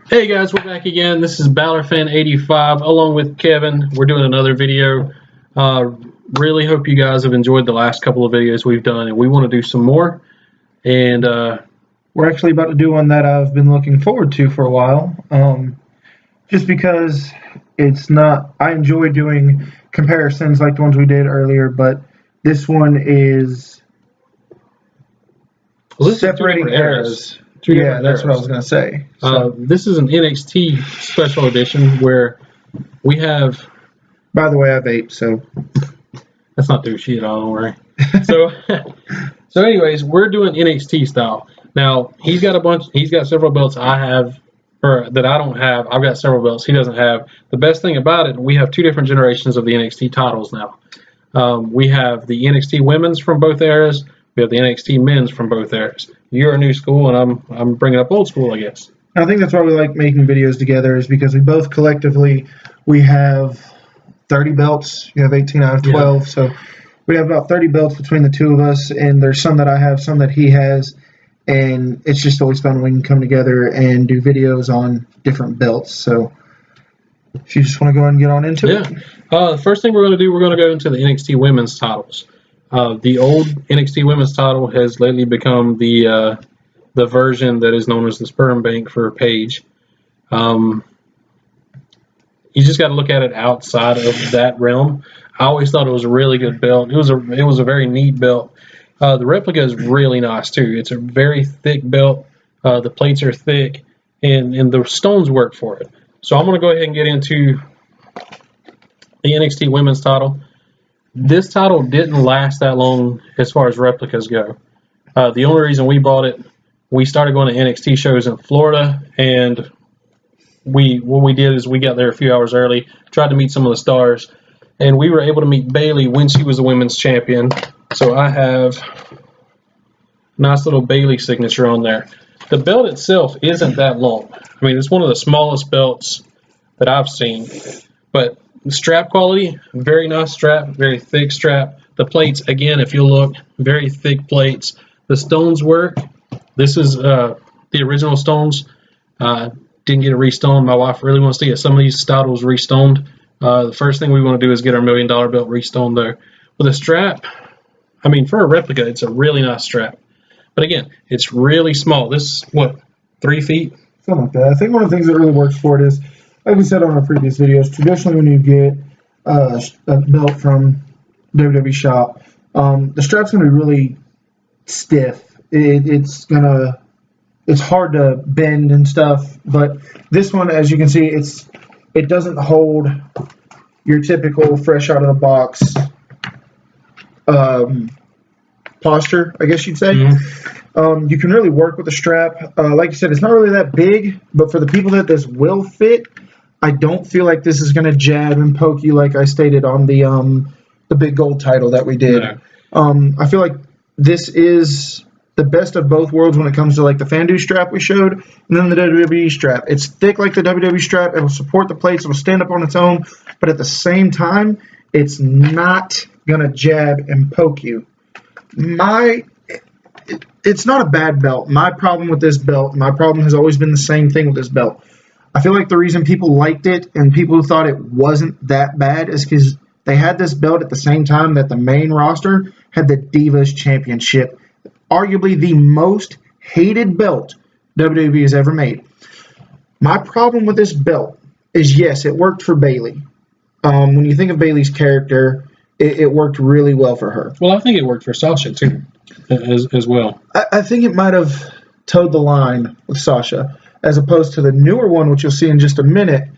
Hey guys, we're back again. This is BalorFan85 along with Kevin. We're doing another video. Really hope you guys have enjoyed the last couple of videos we've done, and we want to do some more. And we're actually about to do one that I've been looking forward to for a while. Just because I enjoy doing comparisons like the ones we did earlier, but this one is separating eras. Yeah, that's what I was going to say. So, this is an NXT special edition where we have... By the way, I vape, so... That's not doing shit at all, don't worry. So anyways, we're doing NXT style. Now, he's got several belts I have, or that I don't have. I've got several belts he doesn't have. The best thing about it, we have two different generations of the NXT titles now. We have the NXT Women's from both eras. We have the NXT Men's from both eras. You're a new school, and I'm bringing up old school, I guess. I think that's why we like making videos together, is because we both collectively, we have 30 belts. You have 18, I have 12. Yeah. So we have about 30 belts between the two of us, and there's some that I have, some that he has, and it's just always fun when we can come together and do videos on different belts. So if you just want to go ahead and get on into it. The first thing we're going to do, we're going to go into the NXT Women's titles. The old NXT Women's title has lately become the version that is known as the sperm bank for Paige. You just got to look at it outside of that realm. I always thought it was a really good belt. It was a very neat belt. The replica is really nice too. It's a very thick belt. The plates are thick, and the stones work for it. So I'm going to go ahead and get into the NXT Women's title. This title didn't last that long as far as replicas go. The only reason we bought it, we started going to NXT shows in Florida, and what we did is we got there a few hours early, tried to meet some of the stars, and we were able to meet Bayley when she was the women's champion. So I have a nice little Bayley signature on there. The belt itself isn't that long. I mean, it's one of the smallest belts that I've seen, but the strap quality, very nice strap, very thick strap. The plates, again, if you look, very thick plates. The stones work. This is the original stones. Didn't get it restoned. My wife really wants to get some of these stones restoned. The first thing we want to do is get our $1 million belt restoned there. With a strap, I mean, for a replica, it's a really nice strap. But again, it's really small. This is, what, 3 feet? Something like that. I think one of the things that really works for it is, like we said on our previous videos, traditionally when you get a belt from WWE Shop, the strap's going to be really stiff. It's hard to bend and stuff, but this one, as you can see, it doesn't hold your typical fresh out of the box posture, I guess you'd say. Mm-hmm. You can really work with the strap. Like you said, it's not really that big, but for the people that this will fit, I don't feel like this is going to jab and poke you like I stated on the big gold title that we did. No. I feel like this is the best of both worlds when it comes to like the Fandu strap we showed, and then the WWE strap. It's thick like the WWE strap. It'll support the plates. It'll stand up on its own, but at the same time, it's not going to jab and poke you. It's not a bad belt. My problem with this belt, my problem has always been the same thing with this belt. I feel like the reason people liked it and people thought it wasn't that bad is because they had this belt at the same time that the main roster had the Divas Championship, arguably the most hated belt WWE has ever made. My problem with this belt is, yes, it worked for Bayley. When you think of Bayley's character, it worked really well for her. Well, I think it worked for Sasha too, as well. I think it might have towed the line with Sasha, as opposed to the newer one, which you'll see in just a minute.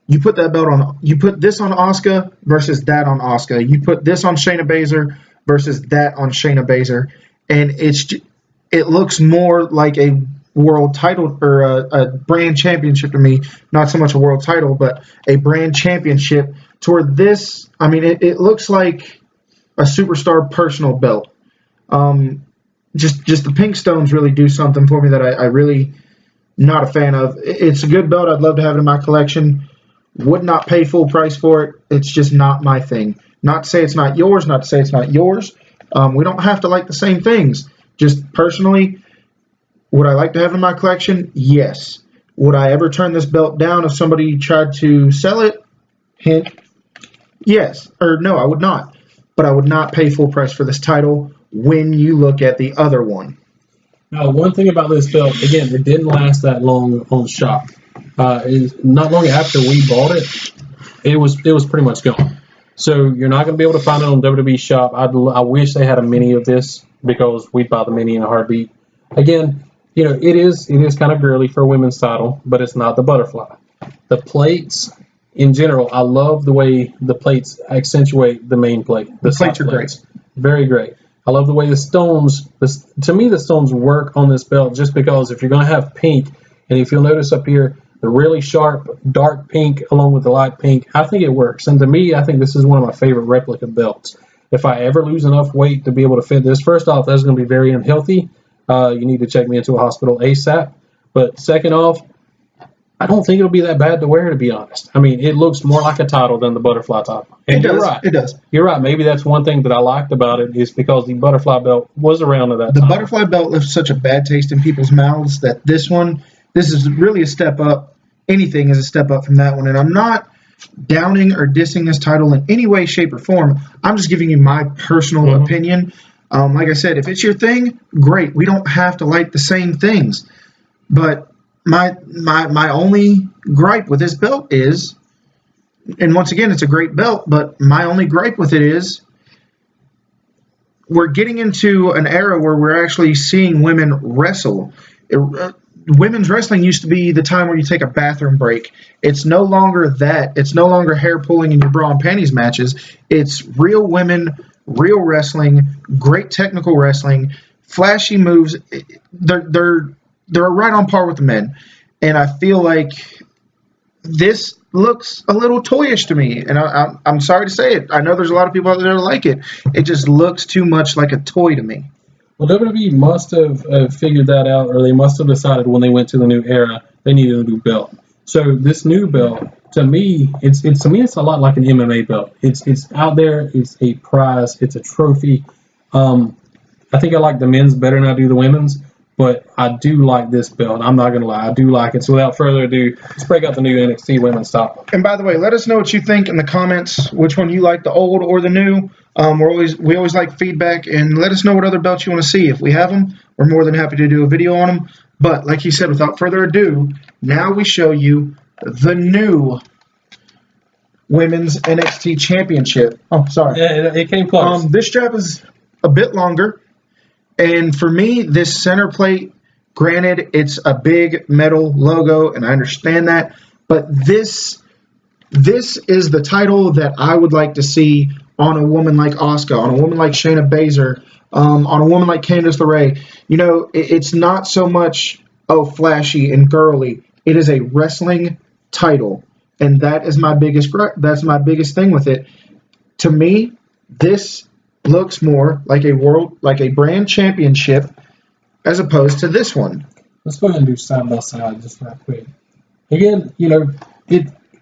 You put that belt on, you put this on Asuka versus that on Asuka. You put this on Shayna Baszler versus that on Shayna Baszler, and it looks more like a world title or a brand championship to me. Not so much a world title, but a brand championship. Toward this, I mean, it looks like a superstar personal belt. Just the pink stones really do something for me that I really not a fan of. It's a good belt. I'd love to have it in my collection. Would not pay full price for it. It's just not my thing. Not to say it's not yours, not to say it's not yours. We don't have to like the same things. Just personally, would I like to have in my collection? Yes. Would I ever turn this belt down if somebody tried to sell it? Hint, yes. Or no, I would not. But I would not pay full price for this title when you look at the other one. Now, one thing about this belt, again, it didn't last that long on shop. Not long after we bought it, it was pretty much gone. So you're not going to be able to find it on WWE Shop. I wish they had a mini of this because we'd buy the mini in a heartbeat. Again, it is kind of girly for a women's title, but it's not the butterfly. The plates, in general, I love the way the plates accentuate the main plate. The plates are great. Very great. I love the way the stones, to me, the stones work on this belt just because if you're going to have pink, and if you'll notice up here, the really sharp dark pink along with the light pink, I think it works. And to me, I think this is one of my favorite replica belts. If I ever lose enough weight to be able to fit this, first off, that's going to be very unhealthy. You need to check me into a hospital ASAP. But second off, I don't think it'll be that bad to wear, to be honest. I mean, it looks more like a title than the butterfly title. And you're right. It does. You're right. Maybe that's one thing that I liked about it is because the butterfly belt was around at that time. The butterfly belt left such a bad taste in people's mouths that this is really a step up. Anything is a step up from that one. And I'm not downing or dissing this title in any way, shape, or form. I'm just giving you my personal opinion. Like I said, if it's your thing, great. We don't have to like the same things. But my only gripe with this belt is, and once again, it's a great belt, but my only gripe with it is we're getting into an era where we're actually seeing women wrestle. Women's wrestling used to be the time where you take a bathroom break. It's no longer that. It's no longer hair pulling in your bra and panties matches. It's real women, real wrestling, great technical wrestling, flashy moves. They're right on par with the men. And I feel like this looks a little toyish to me. And I'm sorry to say it. I know there's a lot of people out there that like it. It just looks too much like a toy to me. Well, WWE must have figured that out, or they must have decided when they went to the new era they needed a new belt. So this new belt, to me, it's a lot like an MMA belt. It's out there. It's a prize. It's a trophy. I think I like the men's better than I do the women's, but I do like this belt. I'm not gonna lie, I do like it. So without further ado, let's break out the new NXT Women's title. And by the way, let us know what you think in the comments. Which one you like, the old or the new? We always like feedback, and let us know what other belts you want to see. If we have them, we're more than happy to do a video on them. But like you said, without further ado, now we show you the new Women's NXT Championship. Oh, sorry. Yeah, it came close. This strap is a bit longer, and for me, this center plate, granted, it's a big metal logo, and I understand that, but this is the title that I would like to see on a woman like Asuka, on a woman like Shayna Baszler, on a woman like Candice LeRae. It's not so much, flashy and girly. It is a wrestling title, and that is my biggest thing with it. To me, this looks more like a brand championship as opposed to this one. Let's go ahead and do side by side just real quick. Again,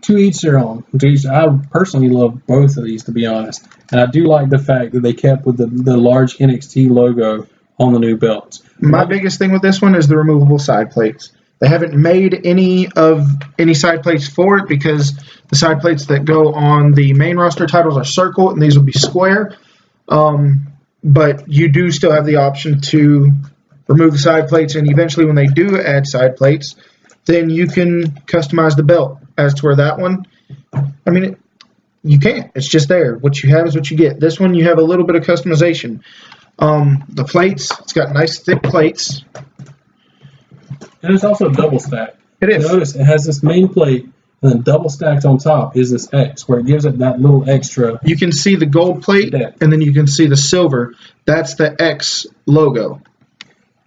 to each their own. I personally love both of these, to be honest. And I do like the fact that they kept with the large NXT logo on the new belts. My biggest thing with this one is the removable side plates. They haven't made any side plates for it because the side plates that go on the main roster titles are circle, and these will be square. But you do still have the option to remove the side plates, and eventually when they do add side plates, then you can customize the belt as to where that one, you can't. It's just there. What you have is what you get. This one, you have a little bit of customization. The plates, it's got nice thick plates. And it's also double stacked. It is. Notice it has this main plate, and then double stacked on top is this X, where it gives it that little extra. You can see the gold plate, and then you can see the silver. That's the X logo.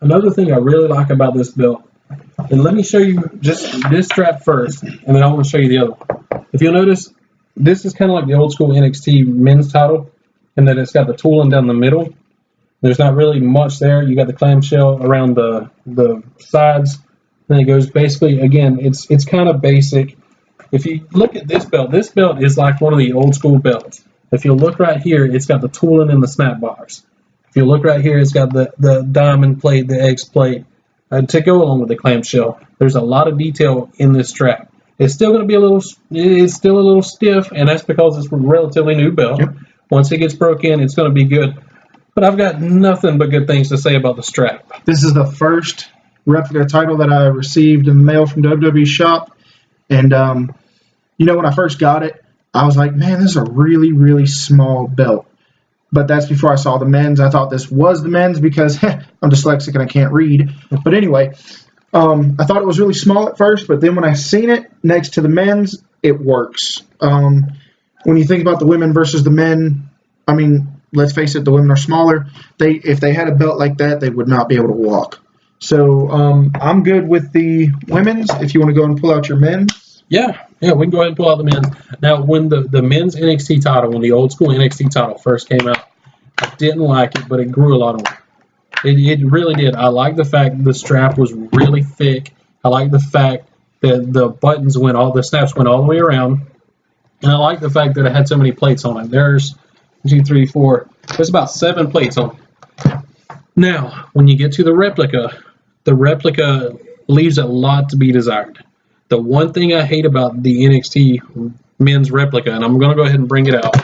Another thing I really like about this belt, and let me show you just this strap first, and then I want to show you the other one. If you'll notice, this is kind of like the old school NXT men's title, in that it's got the tooling down the middle. There's not really much there. You got the clamshell around the sides. Then it goes basically, again, it's kind of basic. If you look at this belt is like one of the old school belts. If you look right here, it's got the tooling and the snap bars. If you look right here, it's got the diamond plate, the X plate. to go along with the clamshell. There's a lot of detail in this strap. It's still going to be it's still a little stiff, and that's because it's a relatively new belt. Yep. Once it gets broke in, it's going to be good. But I've got nothing but good things to say about the strap. This is the first replica title that I received in the mail from WWE shop. And, when I first got it, I was like, man, this is a really, really small belt. But that's before I saw the men's. I thought this was the men's because I'm dyslexic and I can't read. But anyway, I thought it was really small at first, but then when I seen it next to the men's, it works. When you think about the women versus the men, I mean, let's face it, the women are smaller. If they had a belt like that, they would not be able to walk. So I'm good with the women's. If you want to go and pull out your men's. Yeah, we can go ahead and pull out the men's. Now, when the men's NXT title, when the old school NXT title first came out, I didn't like it, but it grew a lot on me. It really did. I like the fact the strap was really thick. I like the fact that the buttons the snaps went all the way around. And I like the fact that it had so many plates on it. There's 2, 3, 4. There's about 7 plates on it. Now, when you get to the replica leaves a lot to be desired. The one thing I hate about the NXT men's replica, and I'm going to go ahead and bring it out,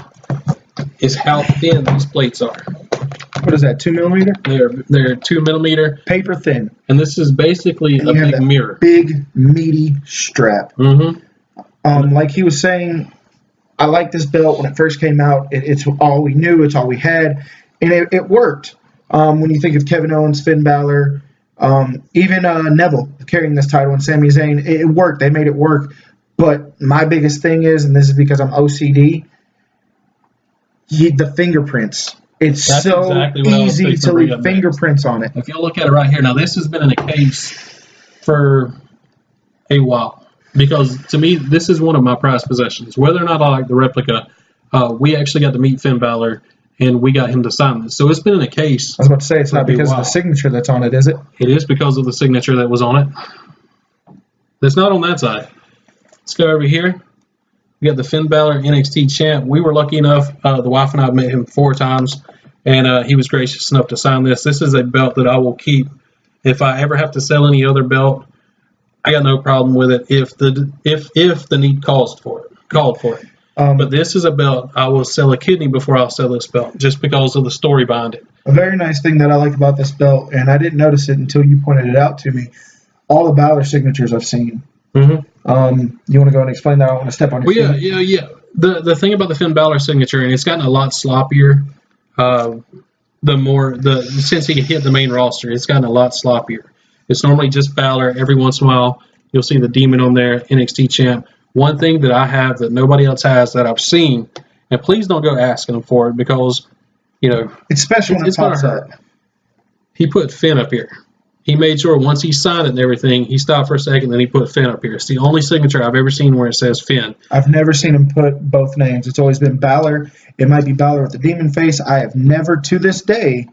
is how thin these plates are. What is that, 2 millimeter? They're 2 millimeter. Paper thin. And this is basically a big mirror. Big, meaty strap. Mm-hmm. Like he was saying, I like this belt when it first came out. It's all we knew. It's all we had. And it worked. When you think of Kevin Owens, Finn Balor, even Neville carrying this title and Sami Zayn, it worked. They made it work. But my biggest thing is, and this is because I'm OCD, the fingerprints. That's so exactly easy to leave fingerprints on it. If you look at it right here, now this has been in a case for a while. Because to me, this is one of my prized possessions. Whether or not I like the replica, we actually got to meet Finn Balor, and we got him to sign this. So it's been in a case. I was about to say, it's not because of the signature that's on it, is it? It is because of the signature that was on it. That's not on that side. Let's go over here. We got the Finn Balor NXT champ. We were lucky enough, the wife and I met him 4 times, and he was gracious enough to sign this. This is a belt that I will keep. If I ever have to sell any other belt, I got no problem with it if the need called for it. But this is a belt I will sell a kidney before I'll sell this belt, just because of the story behind it. A very nice thing that I like about this belt, and I didn't notice it until you pointed it out to me, all the Balor signatures I've seen. Mm-hmm. You want to go and explain that? I want to step on your feet. Yeah. The thing about the Finn Balor signature, and it's gotten a lot sloppier. Since he hit the main roster, it's gotten a lot sloppier. It's normally just Balor. Every once in a while, you'll see the Demon on there, NXT champ. One thing that I have that nobody else has that I've seen, and please don't go asking them for it because, it's special when it pops up. He put Finn up here. He made sure once he signed it and everything, he stopped for a second, then he put Finn up here. It's the only signature I've ever seen where it says Finn. I've never seen him put both names. It's always been Balor. It might be Balor with the demon face. I have never, to this day,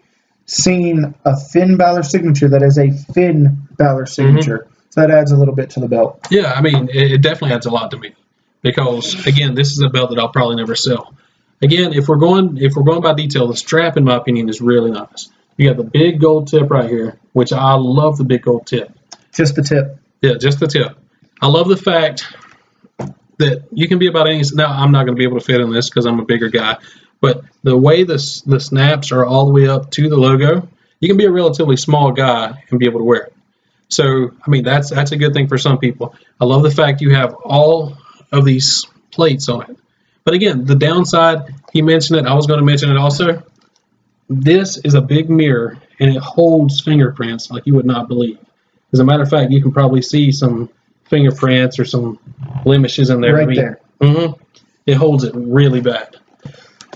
seen a Finn Balor signature that is a Finn Balor signature. Mm-hmm. So that adds a little bit to the belt. Yeah, I mean, it definitely adds a lot to me because, again, this is a belt that I'll probably never sell. Again, if we're going by detail, the strap, in my opinion, is really nice. You got the big gold tip right here, which I love the big gold tip. Just the tip. Yeah, just the tip. I love the fact that you can be about any. Now, I'm not going to be able to fit in this because I'm a bigger guy, but the way the snaps are all the way up to the logo, you can be a relatively small guy and be able to wear it. So, I mean, that's a good thing for some people. I love the fact you have all of these plates on it. But again, the downside, he mentioned it. I was going to mention it also. This is a big mirror, and it holds fingerprints like you would not believe. As a matter of fact, you can probably see some fingerprints or some blemishes in there. Right there. Mm-hmm. It holds it really bad.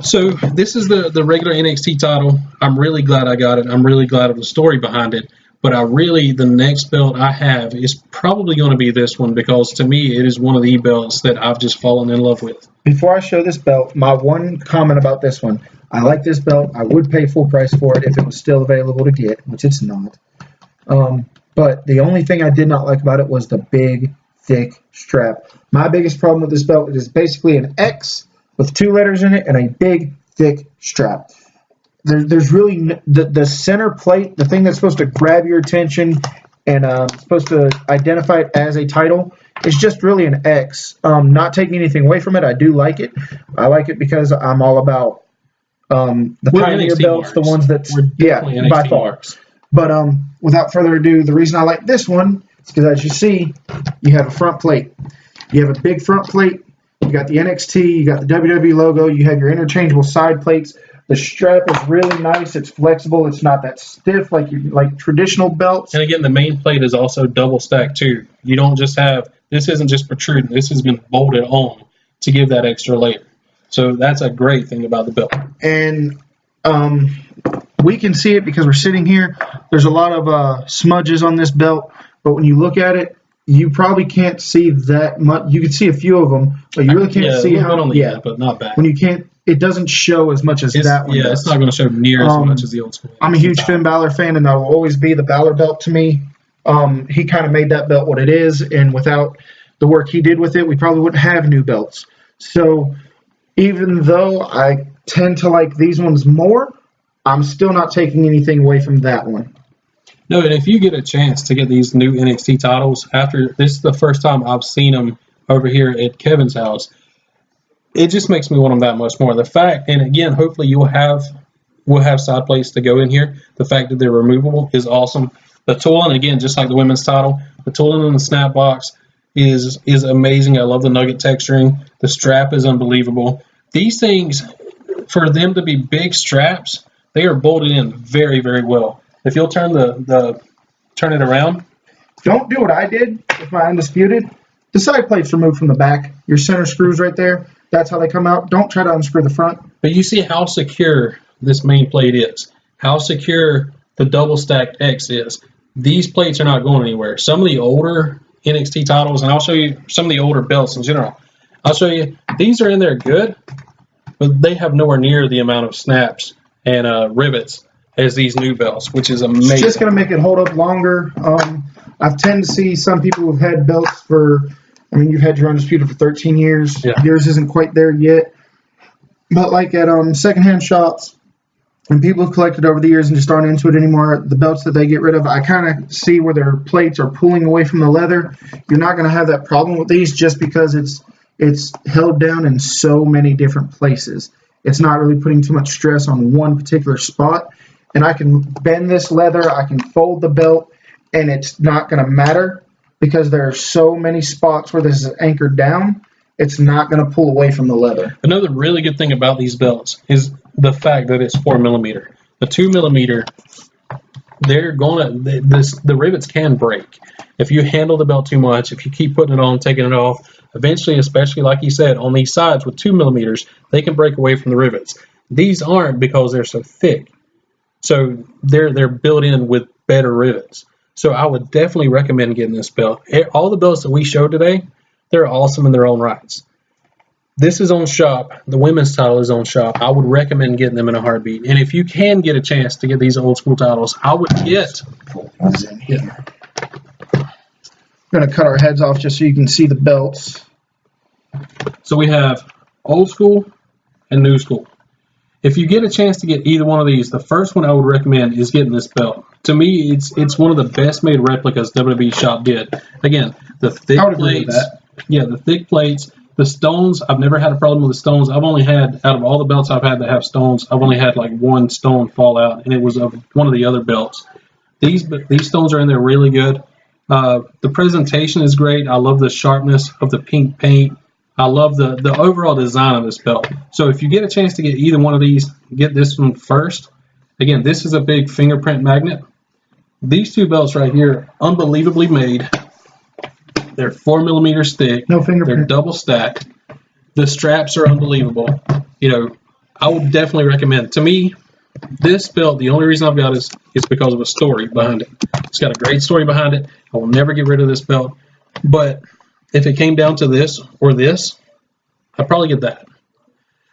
So this is the regular NXT title. I'm really glad I got it. I'm really glad of the story behind it. But the next belt I have is probably going to be this one because to me it is one of the belts that I've just fallen in love with. Before I show this belt, my one comment about this one, I like this belt. I would pay full price for it if it was still available to get, which it's not. But the only thing I did not like about it was the big, thick strap. My biggest problem with this belt is basically an X with 2 letters in it and a big, thick strap. There's really the center plate, the thing that's supposed to grab your attention, and it's supposed to identify it as a title. It's just really an X. Not taking anything away from it, I do like it. I like it because I'm all about the Pioneer belts, the ones that, by far. Marks. But without further ado, the reason I like this one is because, as you see, you have a front plate. You have a big front plate. You got the NXT, you got the WWE logo, you have your interchangeable side plates. The strap is really nice. It's flexible. It's not that stiff like traditional belts. And again, the main plate is also double stacked too. You don't just have, this isn't just protruding. This has been bolted on to give that extra layer. So that's a great thing about the belt. And we can see it because we're sitting here. There's a lot of smudges on this belt, but when you look at it, you probably can't see that much. You can see a few of them, but you really can't see how. End, but not bad. When you can't, it doesn't show as much as that one. Yeah, does. It's not going to show near as much as the old school. I'm a huge Finn Balor fan, and that will always be the Balor belt to me. He kind of made that belt what it is, and without the work he did with it, we probably wouldn't have new belts. So even though I tend to like these ones more, I'm still not taking anything away from that one. No, and if you get a chance to get these new NXT titles, after this is the first time I've seen them over here at Kevin's house, it just makes me want them that much more. The fact, and again, hopefully we'll have side plates to go in here. The fact that they're removable is awesome. The tooling, again, just like the women's title, the tooling in the snap box is amazing. I love the nugget texturing. The strap is unbelievable. These things, for them to be big straps, they are bolted in very, very well. If you'll turn turn it around. Don't do what I did with my Undisputed. The side plate's removed from the back. Your center screws right there. That's how they come out. Don't try to unscrew the front. But you see how secure this main plate is. How secure the double stacked X is. These plates are not going anywhere. Some of the older NXT titles, and I'll show you some of the older belts in general. I'll show you, these are in there good, but they have nowhere near the amount of snaps and rivets as these new belts, which is amazing. It's just going to make it hold up longer. I've tend to see some people who've had belts for, you've had your Undisputed for 13 years. Yeah. Yours isn't quite there yet. But like at secondhand shops, and people have collected over the years and just aren't into it anymore, the belts that they get rid of, I kind of see where their plates are pulling away from the leather. You're not going to have that problem with these just because it's held down in so many different places. It's not really putting too much stress on one particular spot. And I can bend this leather, I can fold the belt, and it's not going to matter because there are so many spots where this is anchored down, it's not going to pull away from the leather. Another really good thing about these belts is the fact that it's 4mm. The 2mm, the rivets can break. If you handle the belt too much, if you keep putting it on, taking it off, eventually, especially like you said, on these sides with 2mm, they can break away from the rivets. These aren't because they're so thick. So they're built in with better rivets. So I would definitely recommend getting this belt. All the belts that we showed today, they're awesome in their own rights. This is on shop. The women's title is on shop. I would recommend getting them in a heartbeat. And if you can get a chance to get these old school titles, I would get. In here. I'm going to cut our heads off just so you can see the belts. So we have old school and new school. If you get a chance to get either one of these, the first one I would recommend is getting this belt. To me, it's one of the best made replicas WWE shop did. Again, the thick plates. Yeah, the thick plates. The stones, I've never had a problem with the stones. I've only had, out of all the belts I've had that have stones, I've only had like one stone fall out, and it was of one of the other belts. These stones are in there really good. The presentation is great. I love the sharpness of the pink paint. I love the overall design of this belt. So if you get a chance to get either one of these, get this one first. Again, this is a big fingerprint magnet. These two belts right here, unbelievably made. They're 4mm thick. No fingerprint. They're double stacked. The straps are unbelievable. I would definitely recommend. To me, this belt, the only reason I've got is because of a story behind it. It's got a great story behind it. I will never get rid of this belt. But if it came down to this or this, I'd probably get that.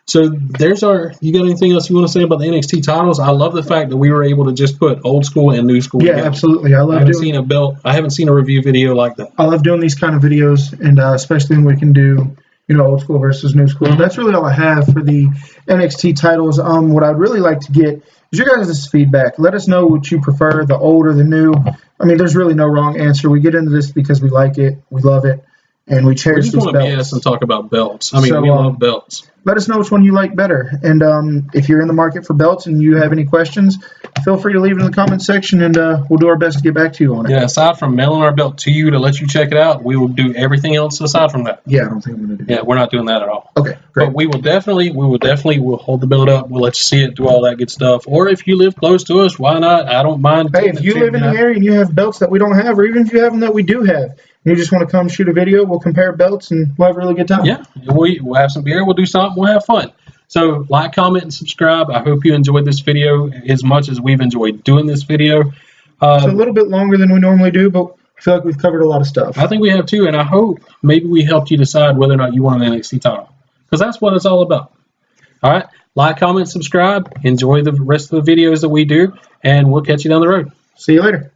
So there's you got anything else you want to say about the NXT titles? I love the fact that we were able to just put old school and new school together. Absolutely. I haven't seen a review video like that. I love doing these kind of videos, and especially when we can do, old school versus new school. That's really all I have for the NXT titles. What I'd really like to get is your guys' feedback. Let us know what you prefer, the old or the new. I mean, there's really no wrong answer. We get into this because we like it, we love it, and we We cherish just these want to belts. BS and talk about belts. I mean, So, we love belts. Let us know which one you like better. And if you're in the market for belts and you have any questions, feel free to leave it in the comment section, and we'll do our best to get back to you on it. Yeah, aside from mailing our belt to you to let you check it out, we will do everything else aside from that. Yeah, I don't think I'm going to do that. Yeah, we're not doing that at all. Okay, great. But we'll hold the belt up. We'll let you see it, do all that good stuff. Or if you live close to us, why not? I don't mind. Hey, if you live in the area and you have belts that we don't have, or even if you have them that we do have, and you just want to come shoot a video, we'll compare belts and we'll have a really good time. Yeah, we'll have some beer, we'll do something, we'll have fun. So like, comment, and subscribe. I hope you enjoyed this video as much as we've enjoyed doing this video. It's a little bit longer than we normally do, but I feel like we've covered a lot of stuff. I think we have too, and I hope maybe we helped you decide whether or not you want an NXT title, because that's what it's all about. All right, like, comment, subscribe. Enjoy the rest of the videos that we do, and we'll catch you down the road. See you later.